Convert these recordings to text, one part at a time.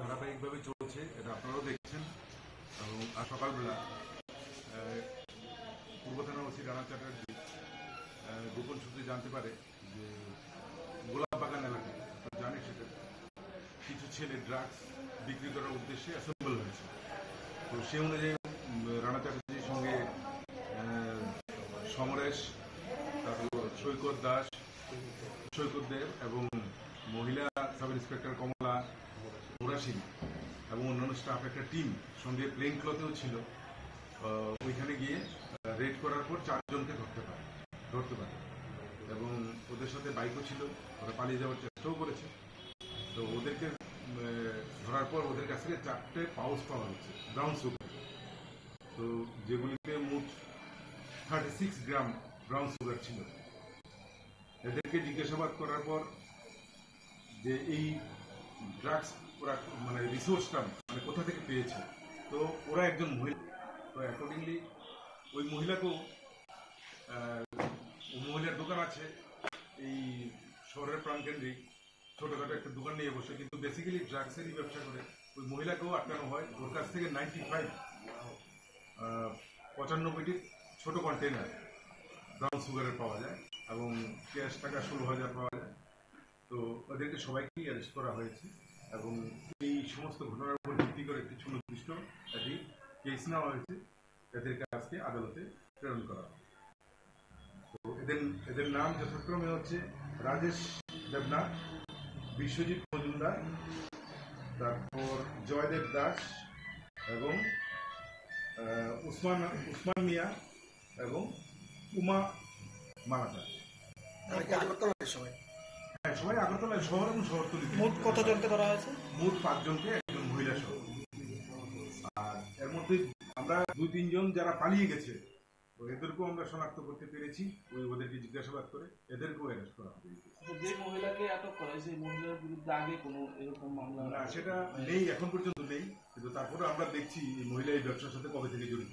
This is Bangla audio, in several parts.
ধারাবাহিকভাবে চলছে, এটা আপনারাও দেখছেন। এবং আজ সকালবেলা পূর্ব থানা ওসি রানা চ্যাটার্জি গোপন সূত্রে জানতে পারে যে গোলাপবাগান এলাকায়, আপনারা জানেন সেটা, কিছু ছেলে ড্রাগস বিক্রি করার উদ্দেশ্যে অ্যাসেম্বল হয়েছে। তো সে অনুযায়ী রানা চ্যাটার্জির সঙ্গে সমরেশ, তারপর সৈকত দাস, সৈকত দেব এবং মহিলা সাব ইন্সপেক্টর কমলা, মুরাশিন এবং অন্যান্য স্টাফ একটা টিম সঙ্গে প্লেন ক্লথেও ছিল। ওইখানে গিয়ে রেড করার পর 4 জনকে ধরতে পারে এবং ওদের সাথে বাইকও ছিল। ওরা পালিয়ে যাওয়ার চেষ্টাও করেছে। তো ওদেরকে ধরার পর ওদের কাছ থেকে 4টে পাউচ পাওয়া হচ্ছে ব্রাউন সুগার, তো যেগুলিতে মোট 36 গ্রাম ব্রাউন সুগার ছিল। এদেরকে জিজ্ঞাসাবাদ করার পর যে এই ড্রাগস ওরা মানে রিসোর্সটা মানে কোথা থেকে পেয়েছে, তো ওরা একজন মহিলা। তো অ্যাকর্ডিংলি ওই মহিলাকেও, মহিলার দোকান আছে এই শহরের প্রাণকেন্দ্রিক ছোটখাটো একটা দোকান নিয়ে বসে, কিন্তু বেসিক্যালি ড্রাগসেরই ব্যবসা করে। ওই মহিলাকেও আটকানো হয়। ওর কাছ থেকে 95 ছোট কন্টেনার ব্রাউন সুগারের পাওয়া যায় এবং ক্যাশ টাকা 16,000 পাওয়া যায়। তো ওদেরকে সবাইকেই অ্যারেস্ট করা হয়েছে এবং এই সমস্ত ঘটনার উপর ভিত্তি করে একটি সুনির্দিষ্ট একটি কেস নেওয়া হয়েছে। এদেরকে আজকে আদালতে প্রেরণ করা হয়। তো এদের নাম যথাক্রমে হচ্ছে রাজেশ দেবনাথ, বিশ্বজিৎ মজুমদার, তারপর জয়দেব দাস এবং উসমান মিয়া এবং উমা মালাকার। সবাই আগরতলায় শহর এবং শহরতলি। মোট কতজনকে ধরা হয়েছে? মোট 5 জনকে, একজন মহিলা সহ। আর এর মধ্যে আমরা 2-3 জন যারা পালিয়ে গেছে, তো এদেরকেও আমরা শনাক্ত করতে পেরেছি। ওদেরকে জিজ্ঞাসাবাদ করে এদেরকেও অ্যারেস্ট করা হবে। যে মহিলাকে আটক করা হয়েছে, সেই মহিলার বিরুদ্ধে আগে কোনো এরকম মামলা? না, সেটা নেই, এখন পর্যন্ত নেই। কিন্তু তারপরে আমরা দেখছি এই মহিলা এই ব্যবসার সাথে কবে থেকে জড়িত।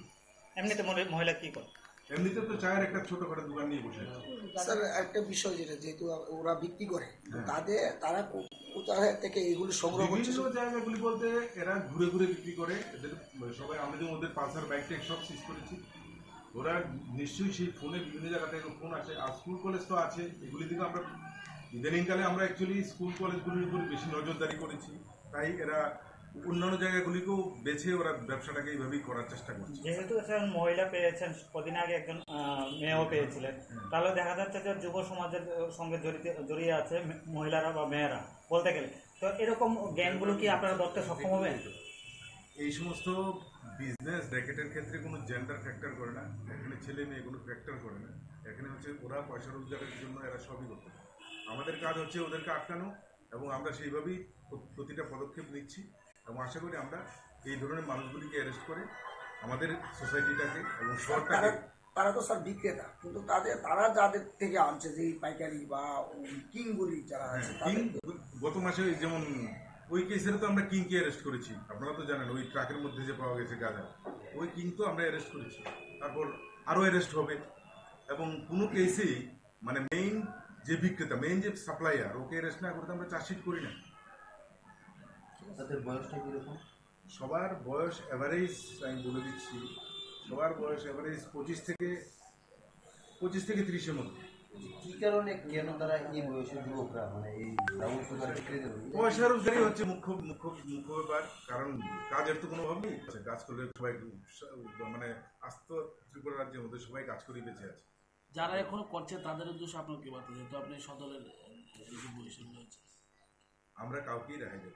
এমনিতে মহিলা কি করে? এমনিতে তো চায়ের একটা ছোটখাটো দোকান নিয়ে বসে আছে। স্যার, একটা বিষয় যেটা, যেহেতু ওরা বিক্রি করে, তারা কোথা থেকে এগুলো সংগ্রহ করছে? বিভিন্ন জায়গাগুলি বলতে এরা ঘুরে ঘুরে বিক্রি করে। এদের সবাই, আমরা যেমন ওদের পালসার বাইক টাইক সব সিজ করেছি। ওরা নিশ্চয়ই সেই ফোনে বিভিন্ন জায়গা থেকে ফোন আসে। আর স্কুল কলেজ তো আছে, এগুলি থেকে আমরা ইদানিংকালে আমরা অ্যাকচুয়ালি স্কুল কলেজগুলির উপর বেশি নজরদারি করেছি। তাই এরা অন্যান্য জায়গাগুলিকেও বেছে ওরা ব্যবসাটাকে এইভাবেই করার চেষ্টা করছে। যেহেতু মহিলা পেয়েছেন, কদিন আগে একজন মেয়েও পেয়েছিলেন, তাহলে দেখা যাচ্ছে যে যুব সমাজের সঙ্গে জড়িয়ে আছে মহিলারা বা মেয়েরা বলতে গেলে। তো এরকম গ্যাংগুলো কি আপনারা ধরতে সক্ষম হবেন? এই সমস্ত বিজনেস র্যাকেটের ক্ষেত্রে কোনো জেন্ডার ফ্যাক্টর করে না। এখানে ছেলে মেয়ে কোনো ফ্যাক্টর করে না। এখানে হচ্ছে ওরা পয়সা রোজগারের জন্য এরা সবই করতে পারে। আমাদের কাজ হচ্ছে ওদেরকে আটকানো এবং আমরা সেইভাবেই প্রতিটা পদক্ষেপ নিচ্ছি এবং আশা করি আমরা এই ধরনের মানুষগুলিকে অ্যারেস্ট করে আমাদের সোসাইটিটাকে এবং শহরটাকে। তারা তো স্যার বিক্রেতা, কিন্তু তারা যাদের থেকে আনছে, যে পাইকারি বা কিংগুলি যারা আছে, গত মাসে যেমন ওই কেসের তো আমরা কিংকে অ্যারেস্ট করেছি। আপনারা তো জানেন ওই ট্রাকের মধ্যে যে পাওয়া গেছে গাঁজা, ওই কিং তো আমরা অ্যারেস্ট করেছি। তারপর আরও অ্যারেস্ট হবে এবং কোনো কেসেই মানে মেইন যে বিক্রেতা, মেইন যে সাপ্লায়ার, ওকে অ্যারেস্ট না করতে আমরা চার্জশিট করি না। তাদের বয়সটা কিরকম? সবার বয়স অ্যাভারেজ আমি বলে দিচ্ছি, সবার বয়স অ্যাভারেজ 25 থেকে 30-এর মধ্যে। কি কারণে, কেন তারা এই বয়সের যুবকরা মানে এই ব্রাউন সুগার বিক্রি করে? পয়সা রোজগারই হচ্ছে মুখ্য ব্যাপার। কারণ কাজের তো কোনো অভাব নেই। কাজ করলে সবাই মানে আস্ত ত্রিপুরা রাজ্যের মধ্যে সবাই কাজ করেই বেঁচে আছে। যারা এখনো করছে তাদের উদ্দেশ্যে আপনার কি বার্তা, যেহেতু আপনি সদরের বয়সে রয়েছে? আমরা কাউকেই রেহাই দেব।